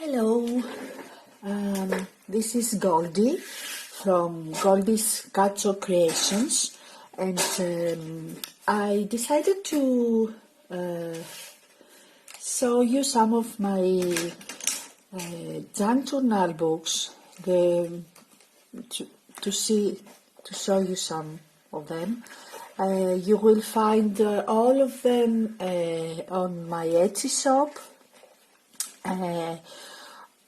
Hello, this is Goldy from Goldy's Cazzo Creations, and I decided to show you some of my journal books. To show you some of them. You will find all of them on my Etsy shop.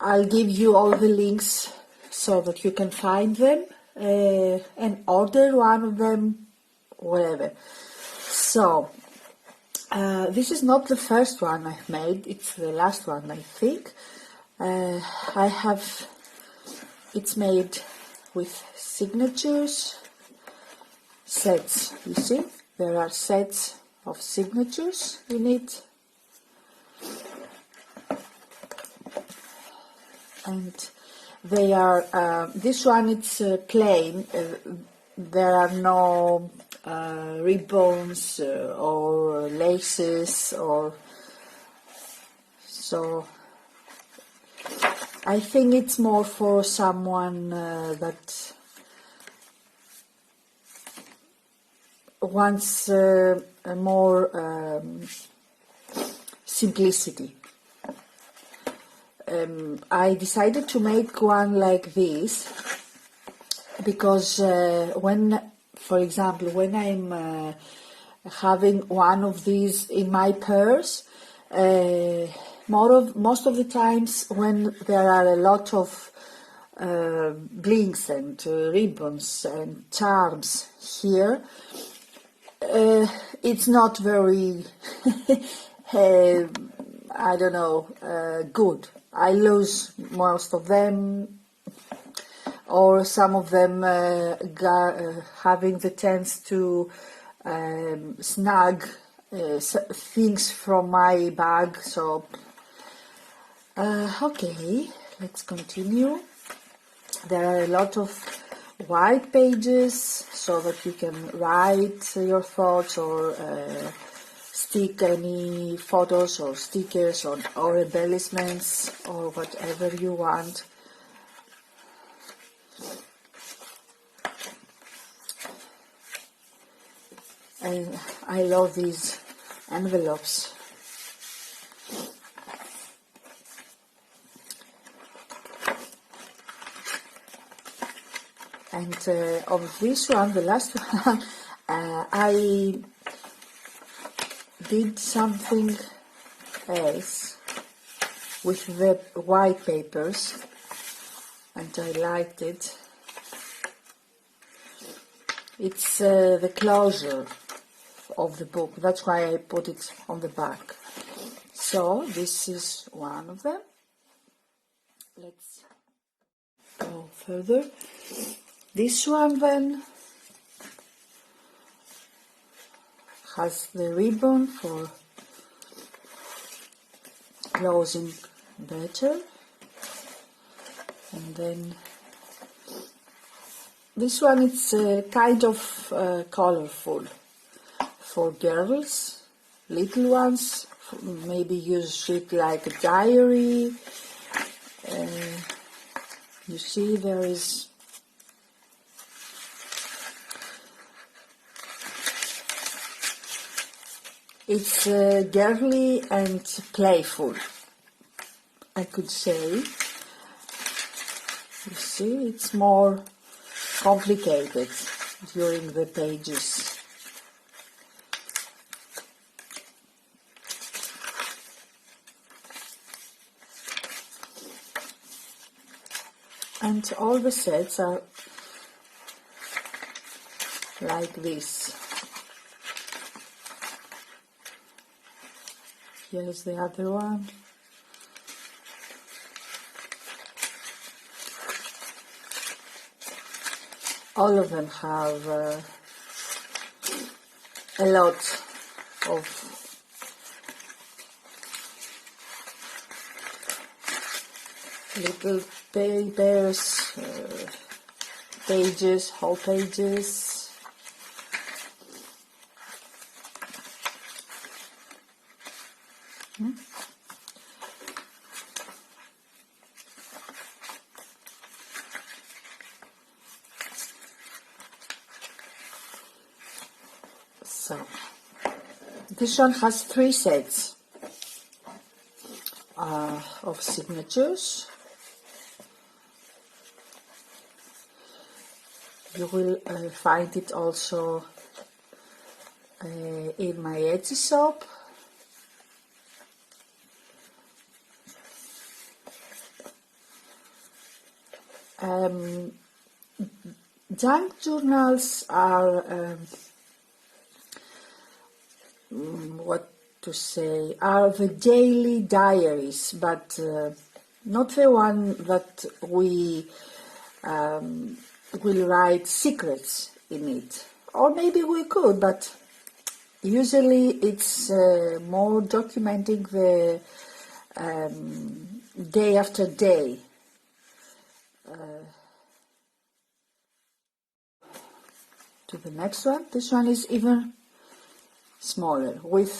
I'll give you all the links so that you can find them and order one of them, whatever. So, this is not the first one I've made, it's the last one, I think. It's made with signatures, sets, you see? There are sets of signatures in it. And they are, this one it's plain, there are no ribbons or laces, or so I think it's more for someone that wants more simplicity. I decided to make one like this because for example, when I'm having one of these in my purse, most of the times when there are a lot of blinks and ribbons and charms here, it's not very I don't know, good. I lose most of them, or some of them having the chance to snag things from my bag. So, okay, let's continue. There are a lot of white pages so that you can write your thoughts or stick any photos or stickers or embellishments or whatever you want. And I love these envelopes. And of this one, the last one, I did something else with the white papers, and I liked it. It's the closure of the book, that's why I put it on the back. So this is one of them. Let's go further. This one then has the ribbon for closing better, and then this one it's kind of colorful for girls, little ones, maybe use it like a diary. You see there is it's girly and playful, I could say. You see, it's more complicated during the pages. And all the sets are like this. Here's the other one. All of them have a lot of little papers, pages, whole pages. So this one has 3 sets of signatures. You will find it also in my Etsy shop. Junk journals are what to say, are the daily diaries, but not the one that we will write secrets in it. Or maybe we could, but usually it's more documenting the day after day. To the next one. This one is even smaller, with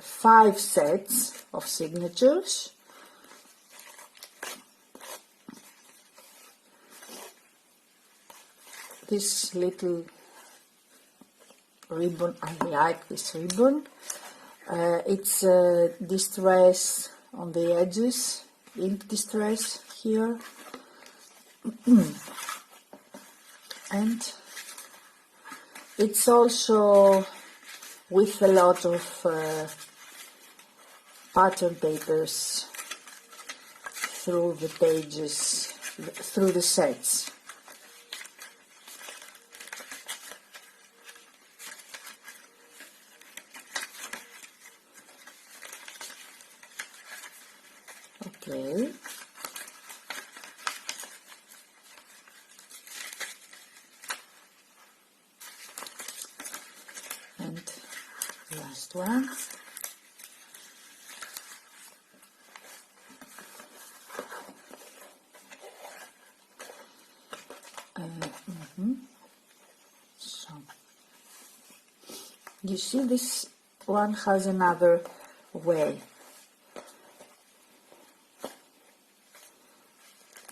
5 sets of signatures. This little ribbon, I like this ribbon. It's distress on the edges, ink distress here. And it's also with a lot of pattern papers through the pages, through the sets. Okay. And last one. So you see, this one has another way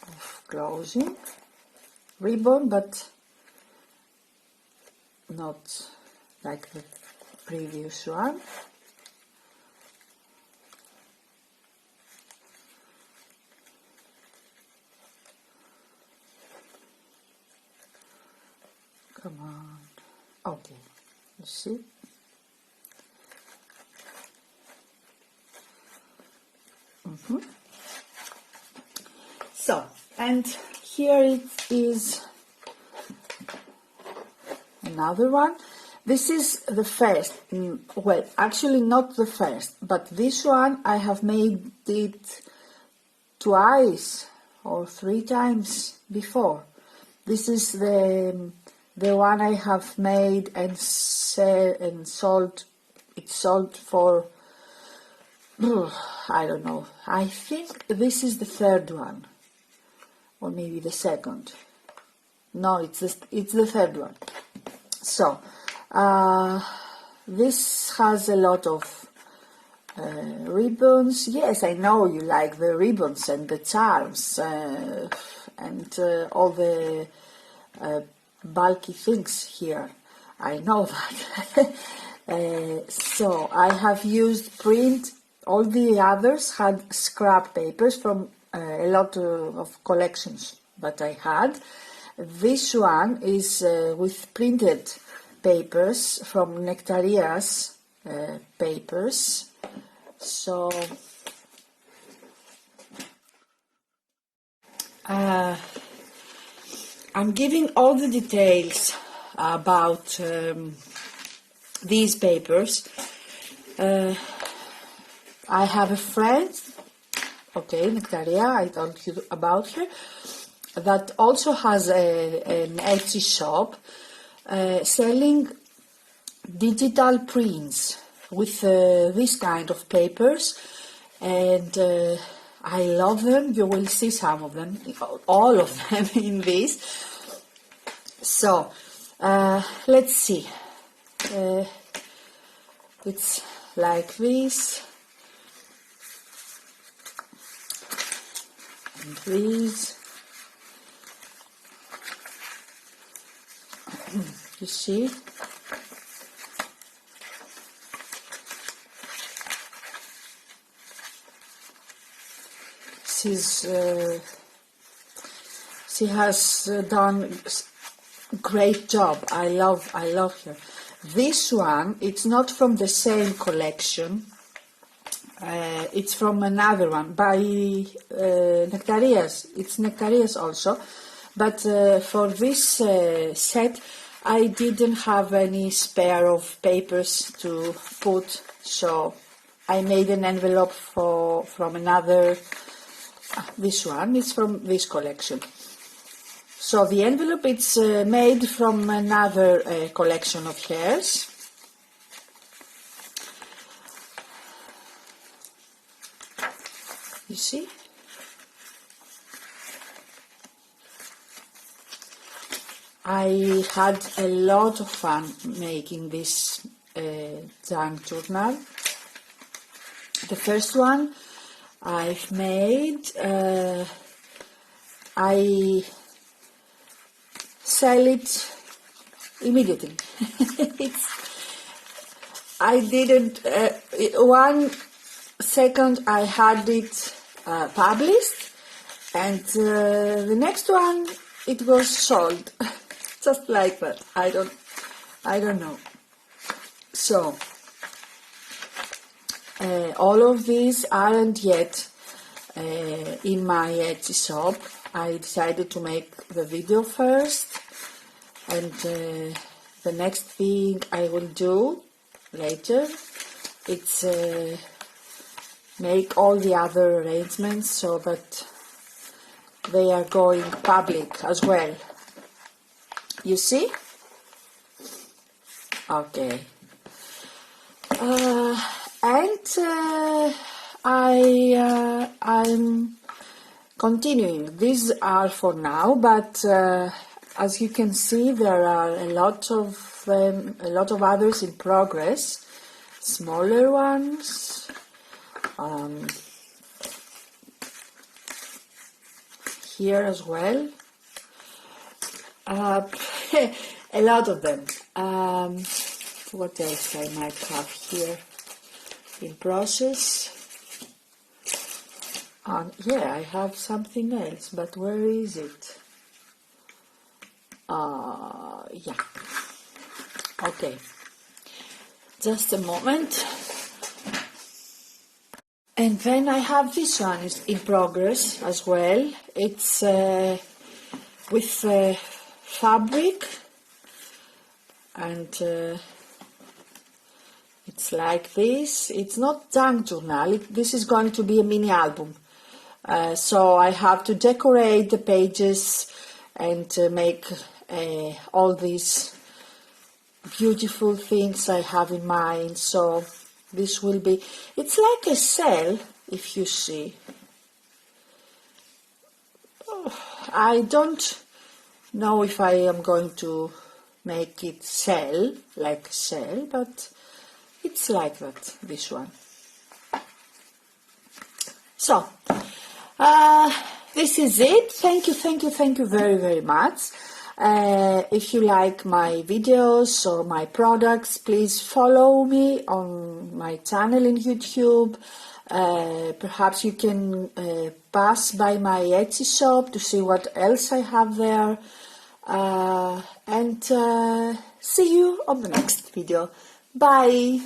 of closing ribbon, but not like the previous one. Come on. Okay, you see? So, and here it is another one. This is the first, well, actually not the first, but this one I have made it twice or 3 times before. This is the one I have made and sold. It sold for, I don't know, I think this is the 3rd one, or maybe the 2nd. No, it's the 3rd one. So this has a lot of ribbons. Yes, I know you like the ribbons and the charms and all the bulky things here. I know that. So I have used print. All the others had scrap papers from a lot of collections that I had. This one is with printed papers from Nectaria's papers. So I'm giving all the details about these papers. I have a friend, okay, Nectaria, I told you about her, that also has an Etsy shop selling digital prints with this kind of papers, and I love them. You will see some of them, all of them in this. So let's see. It's like this. And these. You see? she has done great job. I love her. This one, it's not from the same collection. It's from another one by Nectarias. It's Nectarias also, but for this set I didn't have any spare of papers to put, so I made an envelope from another. This one is from this collection. So the envelope it's made from another collection of hairs. You see? I had a lot of fun making this junk journal. The first one I've made, I sell it immediately. I didn't, 1 second I had it published, and the next one it was sold. Just like that. I don't know. So all of these aren't yet in my Etsy shop. I decided to make the video first, and the next thing I will do later, it's make all the other arrangements so that they are going public as well. You see? Okay. I'm continuing. These are for now, but as you can see, there are a lot of others in progress, smaller ones. Here as well. A lot of them. What else I might have here in process? Yeah, I have something else, but where is it? Yeah. Okay. Just a moment. And then I have this one is in progress as well. It's with fabric, and it's like this. It's not junk journal. This is going to be a mini album. So I have to decorate the pages and make all these beautiful things I have in mind. So this will be, it's like a cell, if you see. I don't know if I am going to make it cell, like cell, but it's like that, this one. So, this is it. Thank you very, very much. If you like my videos or my products, please follow me on my channel in YouTube. Perhaps you can pass by my Etsy shop to see what else I have there. And see you on the next video. Bye!